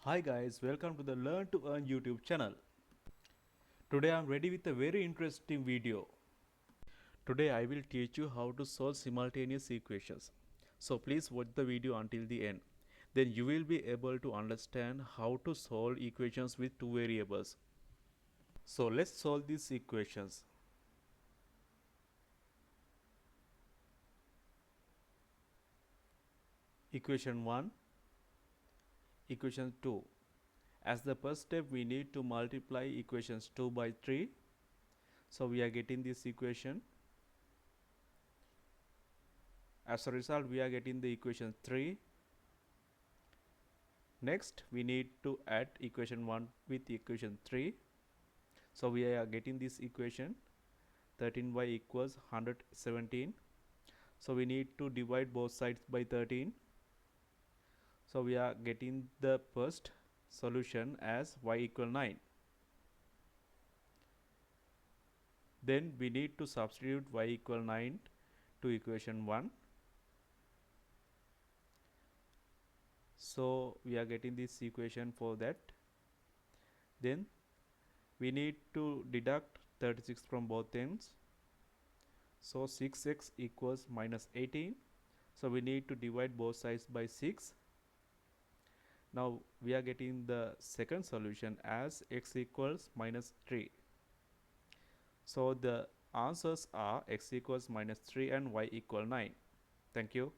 Hi guys, welcome to the Learn to Earn YouTube channel. Today I am ready with a very interesting video. Today I will teach you how to solve simultaneous equations. So please watch the video until the end. Then you will be able to understand how to solve equations with two variables. So let's solve these equations. Equation 1, equation 2. As the first step we need to multiply equations 2 by 3. So we are getting this equation. As a result we are getting the equation 3. Next we need to add equation 1 with equation 3. So we are getting this equation 13y equals 117. So we need to divide both sides by 13. So we are getting the first solution as y equal 9. Then we need to substitute y equal 9 to equation 1. So we are getting this equation for that. Then we need to deduct 36 from both ends. So 6x equals minus 18. So we need to divide both sides by 6. Now we are getting the second solution as x equals minus 3. So the answers are x equals minus 3 and y equal 9. Thank you.